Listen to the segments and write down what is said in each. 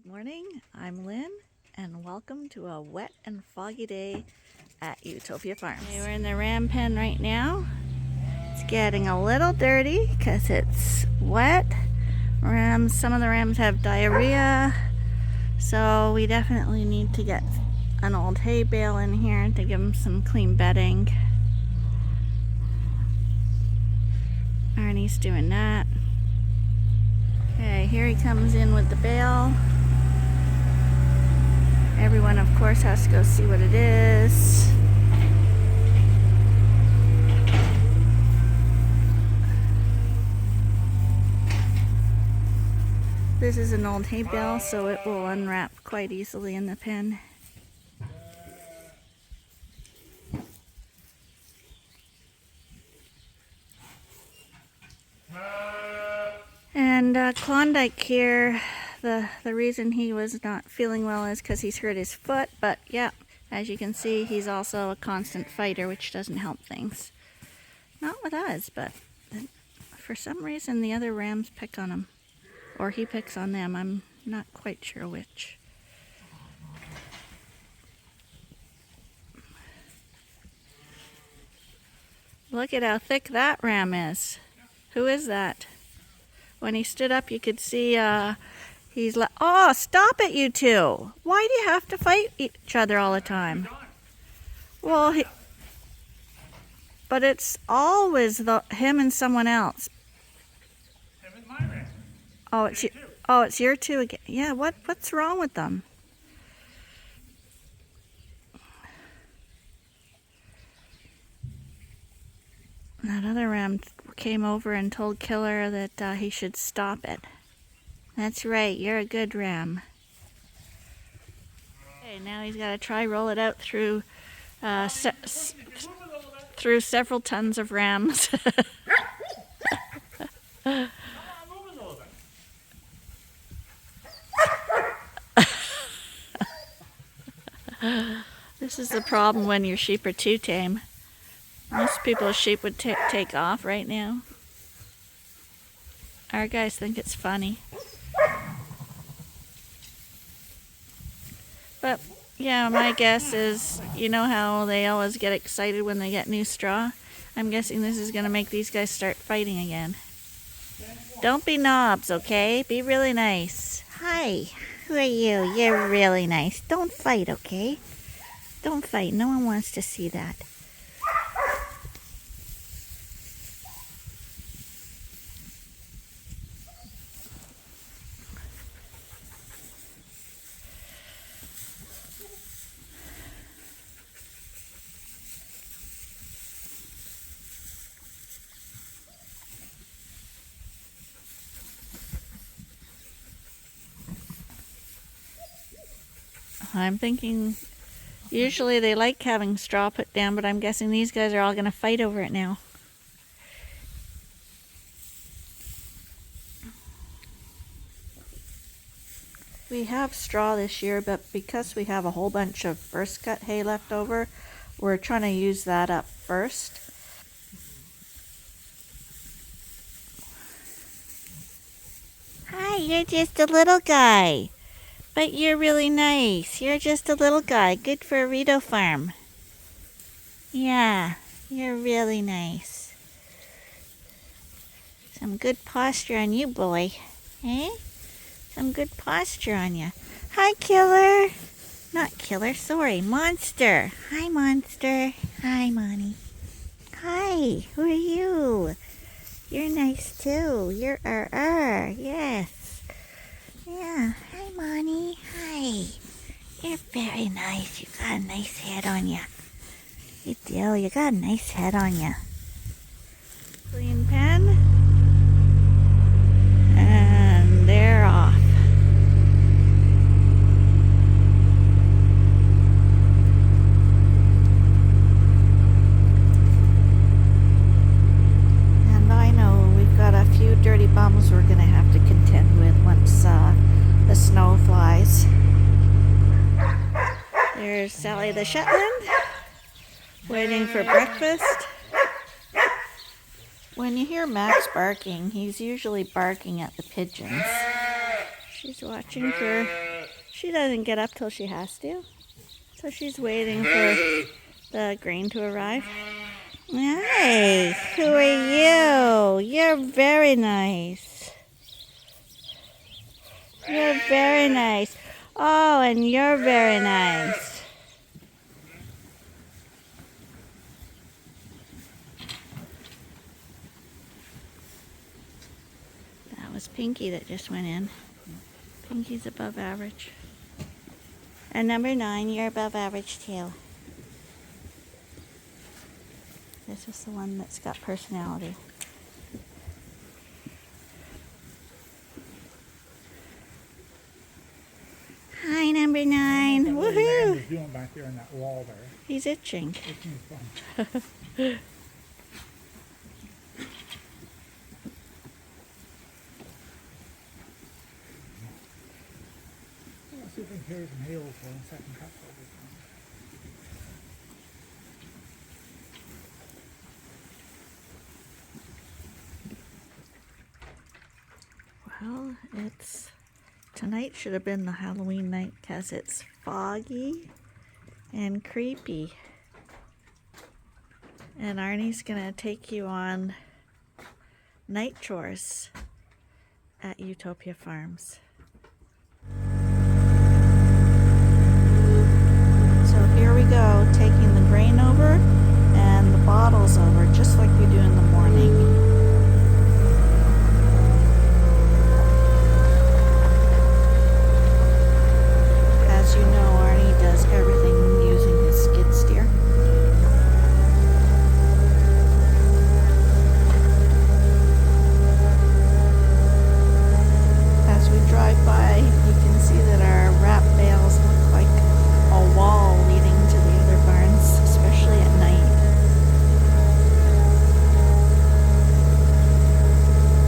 Good morning, I'm Lynn, and welcome to a wet and foggy day at Ewetopia Farms. Okay, we're in the ram pen right now. It's getting a little dirty because it's wet. Some of the rams have diarrhea, so we definitely need to get an old hay bale in here to give them some clean bedding. Arnie's doing that. Okay, here he comes in with the bale. Everyone, of course, has to go see what it is. This is an old hay bale, so it will unwrap quite easily in the pen. And Klondike here, the reason he was not feeling well is because he's hurt his foot, but yeah, as you can see, he's also a constant fighter, which doesn't help things. Not with us, but for some reason the other rams pick on him, or he picks on them. I'm not quite sure which. Look at how thick that ram is. Who is that? When he stood up, you could see he's like, oh, stop it, you two. Why do you have to fight each other all the time? Well, but it's always him and someone else. Him and my ram. Oh, it's your two again. Yeah, what's wrong with them? That other ram came over and told Killer that he should stop it. That's right, you're a good ram. Okay, now he's got to try roll it out through through several tons of rams. This is the problem when your sheep are too tame. Most people's sheep would take off right now. Our guys think it's funny. But yeah, my guess is, you know how they always get excited when they get new straw? I'm guessing this is going to make these guys start fighting again. Don't be knobs, okay? Be really nice. Hi, who are you? You're really nice. Don't fight, okay? Don't fight. No one wants to see that. I'm thinking usually they like having straw put down, but I'm guessing these guys are all going to fight over it now. We have straw this year, but because we have a whole bunch of first cut hay left over, we're trying to use that up first. Hi, you're just a little guy. But you're really nice. You're just a little guy. Good for a Ewetopia farm. Yeah, you're really nice. Some good posture on you, boy. Eh? Some good posture on you. Hi, Killer. Not Killer, sorry. Monster. Hi, Monster. Hi, Monty. Hi, who are you? You're nice too. You're yes. Yeah. Hi, Monty. Hi. You're very nice. You got a nice head on you. You do. You got a nice head on you. Clean pen. And they're off. And I know we've got a few dirty bums we're going to have to contend with once the snow flies. There's Sally the Shetland, waiting for breakfast. When you hear Max barking, he's usually barking at the pigeons. She's watching for She doesn't get up till she has to. So she's waiting for the grain to arrive. Hi, who are you? You're very nice. You're very nice. Oh, and you're very nice. That was Pinky that just went in. Pinky's above average. And number 9, you're above average too. This is the one that's got personality. Hi, number 9. Woohoo! He's doing back there on that wall there. He's itching. Fun. Let's see if we can carry some hails for a second cut. Well, tonight should have been the Halloween night because it's foggy and creepy. And Arnie's gonna take you on night chores at Ewetopia Farms. So here we go, taking the grain over and the bottles over, just like we do in the morning. As you know, Arnie does everything using his skid steer. As we drive by, you can see that our wrap bales look like a wall leading to the other barns, especially at night.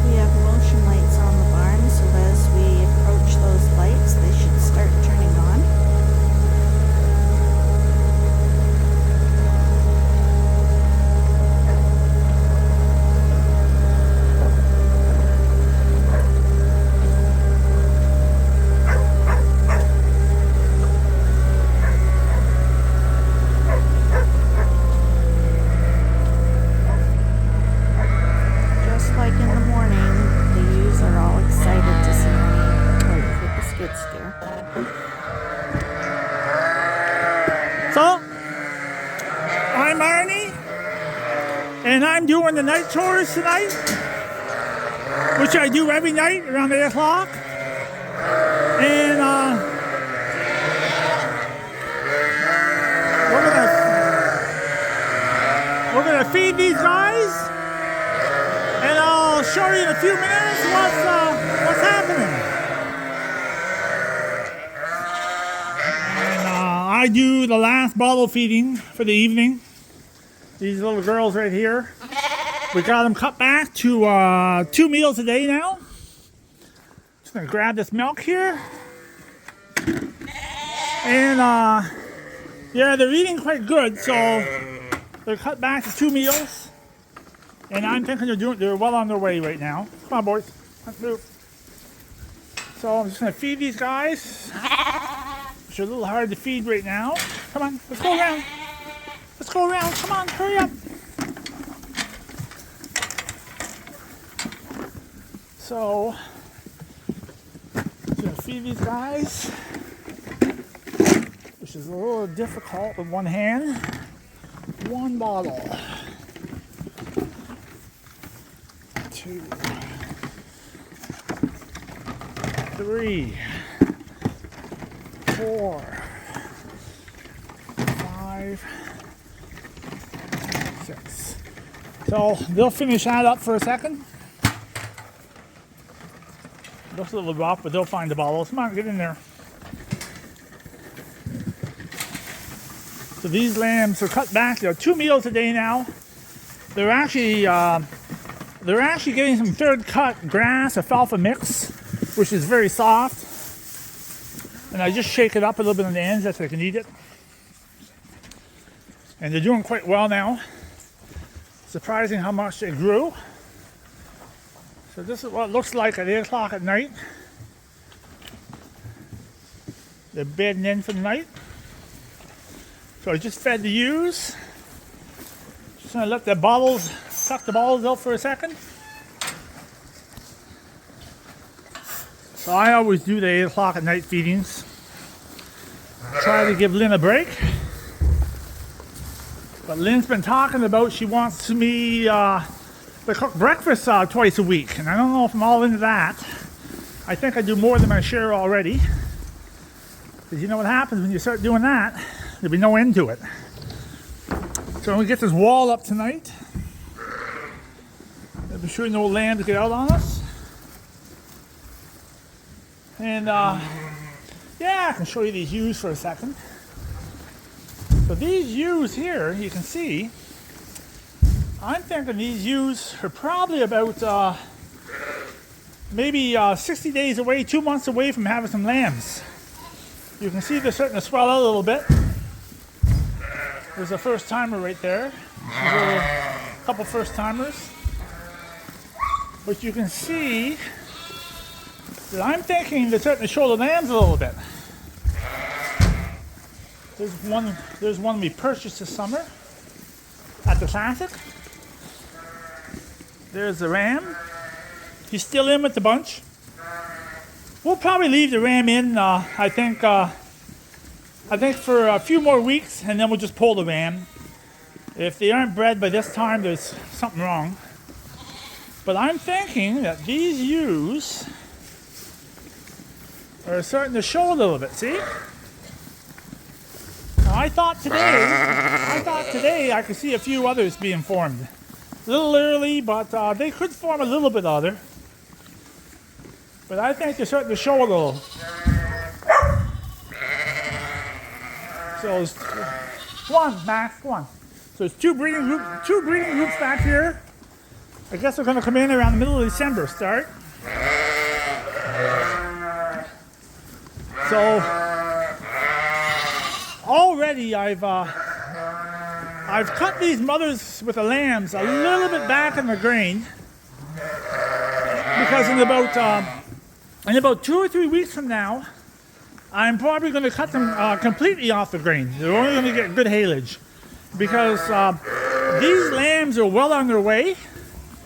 We have motion lights on the barn, so as we approach those lights, they should start turning on. Just like in the morning, the ewes are all excited to see me with the skid steer. So, I'm Arnie, and I'm doing the night chores tonight, which I do every night around 8 o'clock. And we're gonna feed these guys, and I'll show you in a few minutes what's happening. I do the last bottle feeding for the evening. These little girls right here. We got them cut back to 2 meals a day now. Just gonna grab this milk here. And yeah, they're eating quite good, so they're cut back to 2 meals. And I'm thinking they're well on their way right now. Come on, boys, let's move. So I'm just gonna feed these guys. Which are a little hard to feed right now. Come on, let's go around. Let's go around. Come on, hurry up. So, I'm gonna feed these guys, which is a little difficult with one hand. 1 bottle. 2. 3. 4, 5, 6. So they'll finish that up for a second. Looks a little rough, but they'll find the bottles. Come on, get in there. So these lambs are cut back. They're 2 meals a day now. They're actually getting some third cut grass, alfalfa mix, which is very soft. And I just shake it up a little bit on the ends so they can eat it. And they're doing quite well now. Surprising how much they grew. So this is what it looks like at 8 o'clock at night. They're bedding in for the night. So I just fed the ewes. Just gonna let the bottles, suck the bottles out for a second. So I always do the 8 o'clock at night feedings. Try to give Lynn a break. But Lynn's been talking about she wants me to cook breakfast twice a week. And I don't know if I'm all into that. I think I do more than my share already. Because you know what happens when you start doing that? There'll be no end to it. So when we get this wall up tonight, I'll be sure no lambs get out on us. And yeah, I can show you these ewes for a second. So these ewes here, you can see, I'm thinking these ewes are probably about maybe 60 days away, 2 months away from having some lambs. You can see they're starting to swell out a little bit. There's a first timer right there. There's a couple first timers. But you can see that I'm thinking they're starting to show the lambs a little bit. There's one we purchased this summer at the Classic. There's the ram. He's still in with the bunch. We'll probably leave the ram in, I think for a few more weeks, and then we'll just pull the ram. If they aren't bred by this time, there's something wrong. But I'm thinking that these ewes are starting to show a little bit, see? Now I thought today I could see a few others being formed. A little early, but they could form a little bit other. But I think they're starting to show a little. So it's one, Max, one. So there's two breeding groups back here. I guess they're going to come in around the middle of December start. So already I've cut these mothers with the lambs a little bit back in the grain because in about 2 or 3 weeks from now, I'm probably going to cut them completely off the grain. They're only going to get good haylage because these lambs are well on their way,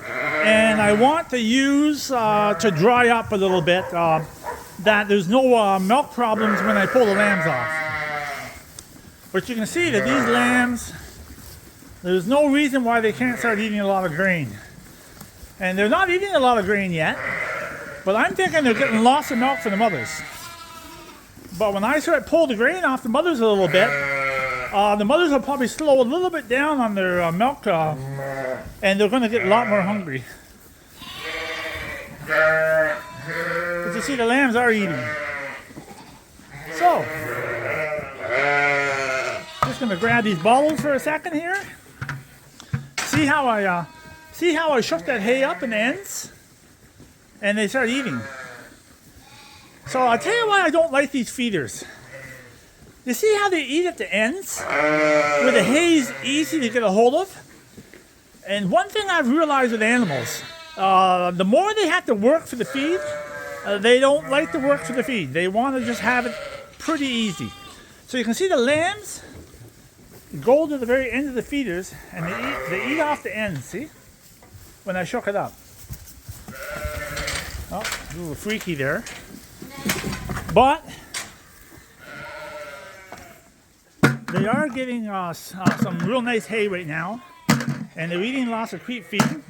and I want the ewes to dry up a little bit, that there's no milk problems when I pull the lambs off. But you can see that these lambs, there's no reason why they can't start eating a lot of grain. And they're not eating a lot of grain yet, but I'm thinking they're getting lots of milk for the mothers. But when I start pull the grain off the mothers a little bit, the mothers will probably slow a little bit down on their milk, and they're going to get a lot more hungry. As you see, the lambs are eating. So, just going to grab these bottles for a second here. See how I shook that hay up in the ends, and they start eating. So I'll tell you why I don't like these feeders. You see how they eat at the ends, where the hay is easy to get a hold of? And one thing I've realized with animals, the more they have to work for the feed, they don't like to work for the feed. They want to just have it pretty easy. So you can see the lambs go to the very end of the feeders, and they eat off the ends, see? When I shook it up. Oh, a little freaky there. But they are getting some real nice hay right now, and they're eating lots of creep feed.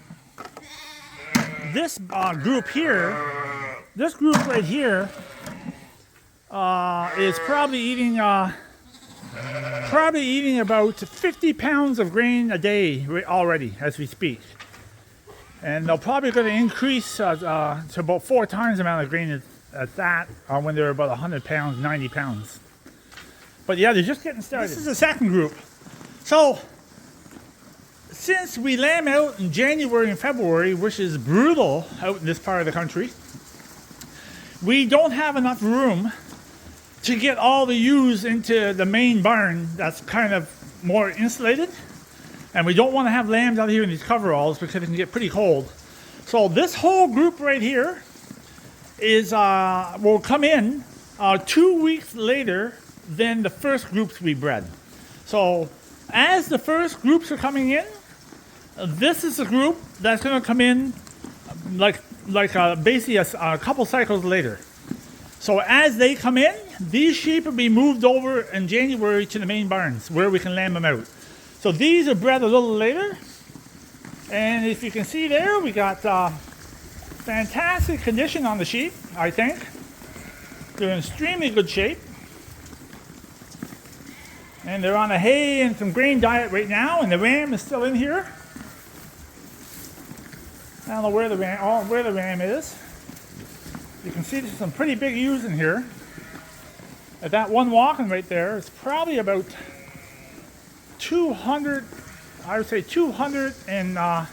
This group here, this group right here, is probably eating about 50 pounds of grain a day already as we speak. And they're probably going to increase to about 4 times the amount of grain at that when they're about 100 pounds, 90 pounds. But yeah, they're just getting started. This is the second group. So, since we lamb out in January and February, which is brutal out in this part of the country, we don't have enough room to get all the ewes into the main barn that's kind of more insulated. And we don't want to have lambs out here in these coveralls because it can get pretty cold. So this whole group right here is will come in 2 weeks later than the first groups we bred. So as the first groups are coming in, this is the group that's going to come in basically a couple cycles later. So as they come in, these sheep will be moved over in January to the main barns where we can lamb them out. So these are bred a little later. And if you can see there, we got fantastic condition on the sheep, I think. They're in extremely good shape. And they're on a hay and some grain diet right now, and the ram is still in here. I don't know where the ram is. You can see there's some pretty big ewes in here. At that one walking right there, it's probably about 200, I would say 200 and, yeah,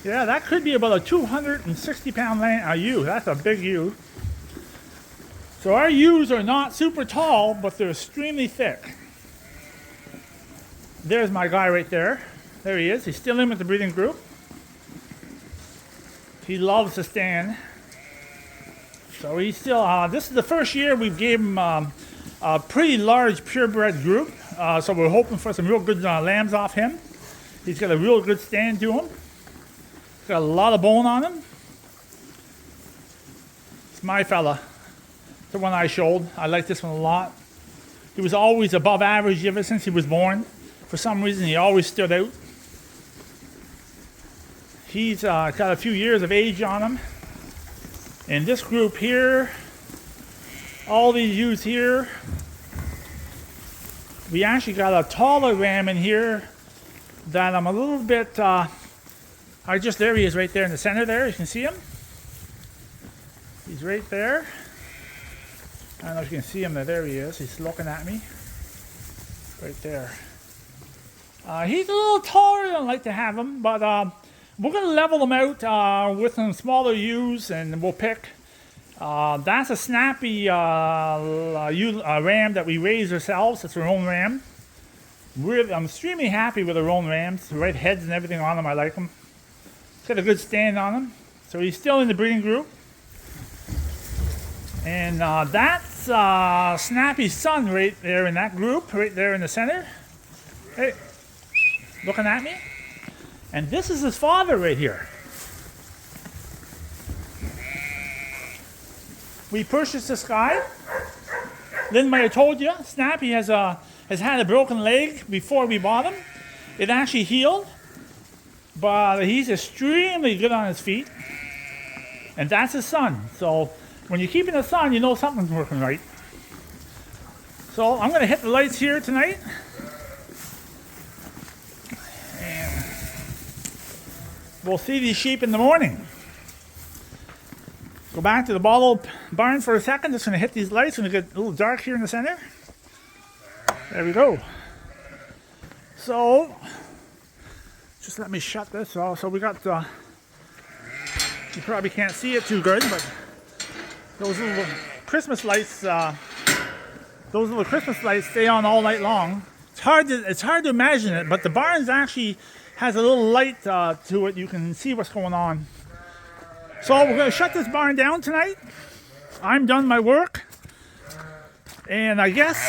that could be about a 260 pound ewe. That's a big ewe. So our ewes are not super tall, but they're extremely thick. There's my guy right there. There he is. He's still in with the breeding group. He loves to stand. So he's still, this is the first year we've gave him a pretty large purebred group. So we're hoping for some real good lambs off him. He's got a real good stand to him. He's got a lot of bone on him. It's my fella. The one I showed. I like this one a lot. He was always above average ever since he was born. For some reason, he always stood out. He's got a few years of age on him. And this group here, all these ewes here, we actually got a taller ram in here that I'm a little bit, there he is right there in the center there. You can see him. He's right there. I don't know if you can see him. There he is. He's looking at me. Right there. He's a little taller than I'd like to have him, but we're going to level them out with some smaller ewes, and we'll pick. That's a snappy ram that we raise ourselves. It's our own ram. I'm extremely happy with our own rams. The right heads and everything on them. I like them. It's got a good stand on him. So he's still in the breeding group. And that's Snappy's son right there in that group, right there in the center. Hey, looking at me. And this is his father right here. We purchased this guy. Lynn might have told you, Snappy has had a broken leg before we bought him. It actually healed, but he's extremely good on his feet. And that's his son. So when you're keeping a son, you know something's working right. So I'm going to hit the lights here tonight. And we'll see these sheep in the morning. Go back to the bottle barn for a second. Just going to hit these lights. Going to get a little dark here in the center. There we go. So, just let me shut this off. So we got, you probably can't see it too good, but those little Christmas lights, stay on all night long. It's hard to imagine it, but the barn actually has a little light to it. You can see what's going on. So we're going to shut this barn down tonight. I'm done my work, and I guess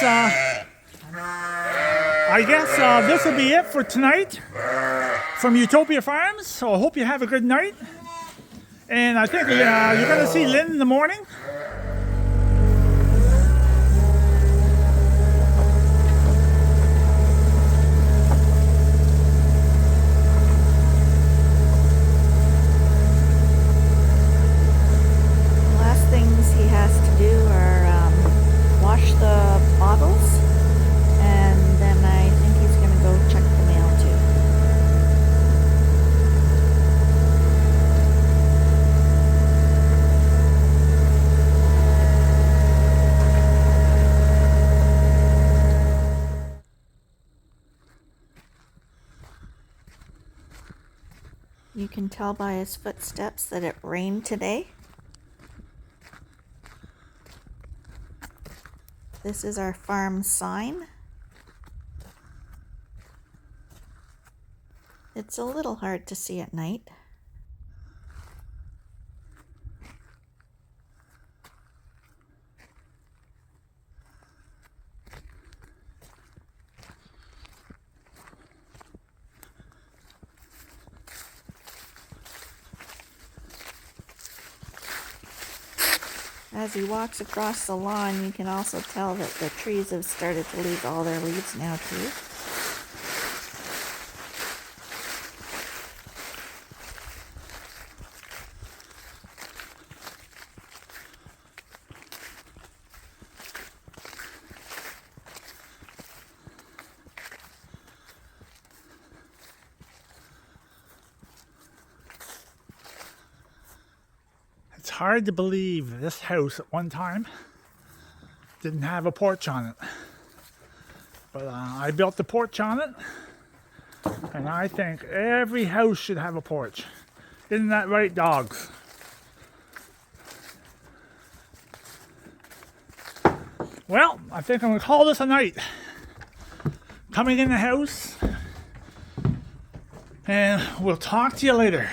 this will be it for tonight from Ewetopia Farms. So I hope you have a good night, and I think you're going to see Lynn in the morning. You can tell by his footsteps that it rained today. This is our farm sign. It's a little hard to see at night. As he walks across the lawn, you can also tell that the trees have started to lose all their leaves now too. It's hard to believe this house at one time didn't have a porch on it. But I built the porch on it, and I think every house should have a porch. Isn't that right, dogs? Well, I think I'm going to call this a night. Coming in the house, and we'll talk to you later.